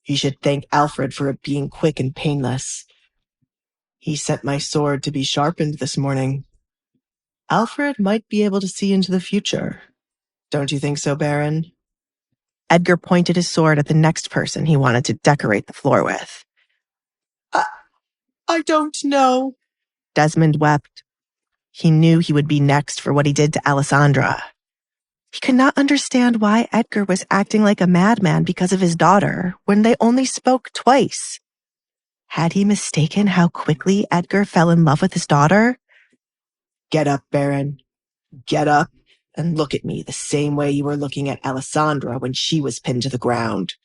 You should thank Alfred for it being quick and painless. He sent my sword to be sharpened this morning. Alfred might be able to see into the future. Don't you think so, Baron? Edgar pointed his sword at the next person he wanted to decorate the floor with. I don't know. Desmond wept. He knew he would be next for what he did to Alessandra. He could not understand why Edgar was acting like a madman because of his daughter when they only spoke twice. Had he mistaken how quickly Edgar fell in love with his daughter? Get up, Baron. Get up and look at me the same way you were looking at Alessandra when she was pinned to the ground.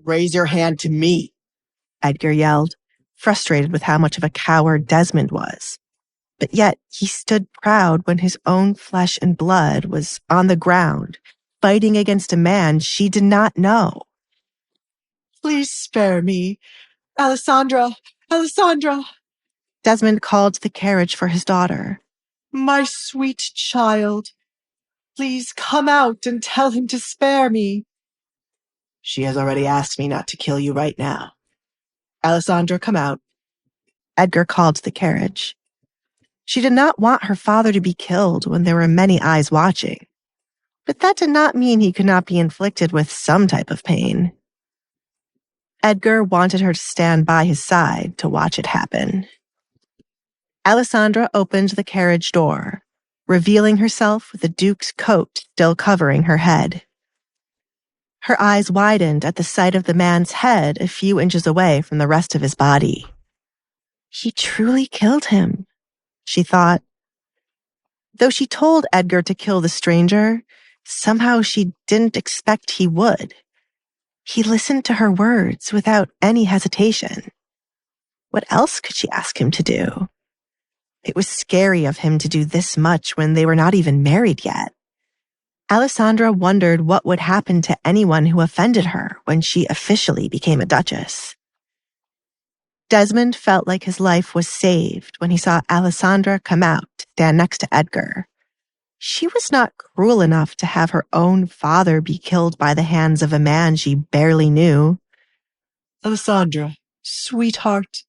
Raise your hand to me, Edgar yelled, frustrated with how much of a coward Desmond was. But yet he stood proud when his own flesh and blood was on the ground, fighting against a man she did not know. Please spare me. Alessandra! Desmond called to the carriage for his daughter. My sweet child. Please come out and tell him to spare me. She has already asked me not to kill you right now. Alessandra, come out. Edgar called to the carriage. She did not want her father to be killed when there were many eyes watching. But that did not mean he could not be inflicted with some type of pain. Edgar wanted her to stand by his side to watch it happen. Alessandra opened the carriage door, revealing herself with the Duke's coat still covering her head. Her eyes widened at the sight of the man's head a few inches away from the rest of his body. He truly killed him, she thought. Though she told Edgar to kill the stranger, somehow she didn't expect he would. He listened to her words without any hesitation. What else could she ask him to do? It was scary of him to do this much when they were not even married yet. Alessandra wondered what would happen to anyone who offended her when she officially became a duchess. Desmond felt like his life was saved when he saw Alessandra come out to stand next to Edgar. She was not cruel enough to have her own father be killed by the hands of a man she barely knew. Alessandra, sweetheart,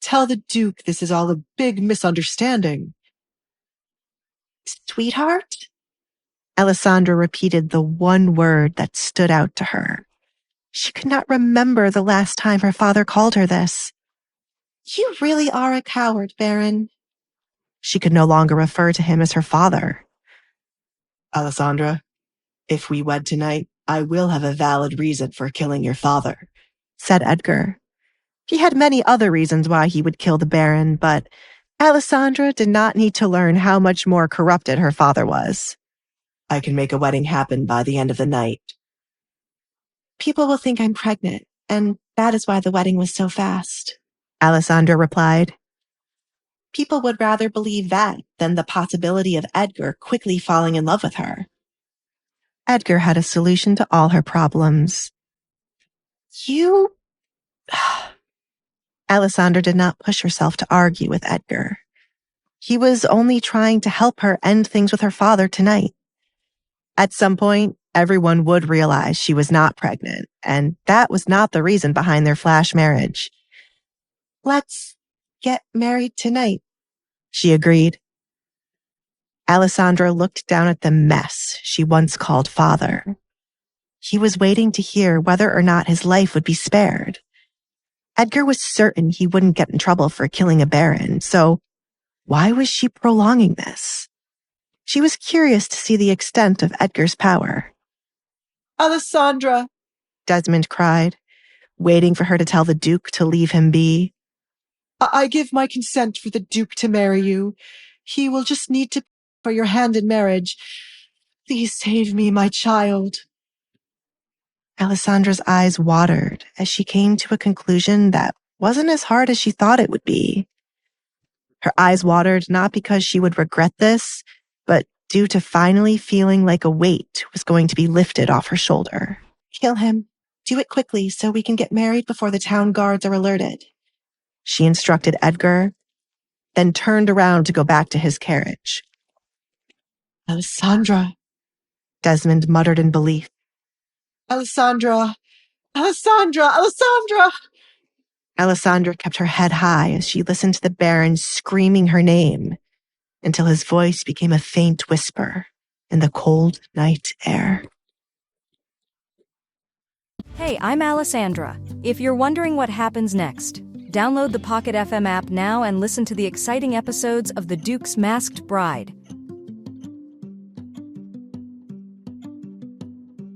tell the Duke this is all a big misunderstanding. Sweetheart? Alessandra repeated the one word that stood out to her. She could not remember the last time her father called her this. You really are a coward, Baron. She could no longer refer to him as her father. Alessandra, if we wed tonight, I will have a valid reason for killing your father, said Edgar. He had many other reasons why he would kill the Baron, but Alessandra did not need to learn how much more corrupted her father was. I can make a wedding happen by the end of the night. People will think I'm pregnant, and that is why the wedding was so fast, Alessandra replied. People would rather believe that than the possibility of Edgar quickly falling in love with her. Edgar had a solution to all her problems. You... Alessandra did not push herself to argue with Edgar. He was only trying to help her end things with her father tonight. At some point, everyone would realize she was not pregnant, and that was not the reason behind their flash marriage. Let's get married tonight, she agreed. Alessandra looked down at the mess she once called father. He was waiting to hear whether or not his life would be spared. Edgar was certain he wouldn't get in trouble for killing a baron, so why was she prolonging this? She was curious to see the extent of Edgar's power. Alessandra, Desmond cried, waiting for her to tell the Duke to leave him be. I give my consent for the Duke to marry you. He will just need to pay for your hand in marriage. Please save me, my child. Alessandra's eyes watered as she came to a conclusion that wasn't as hard as she thought it would be. Her eyes watered not because she would regret this, but due to finally feeling like a weight was going to be lifted off her shoulder. Kill him. Do it quickly so we can get married before the town guards are alerted, she instructed Edgar, then turned around to go back to his carriage. Alessandra, Desmond muttered in belief. Alessandra, Alessandra! Alessandra! Alessandra kept her head high as she listened to the Baron screaming her name until his voice became a faint whisper in the cold night air. Hey, I'm Alessandra. If you're wondering what happens next, download the Pocket FM app now and listen to the exciting episodes of The Duke's Masked Bride.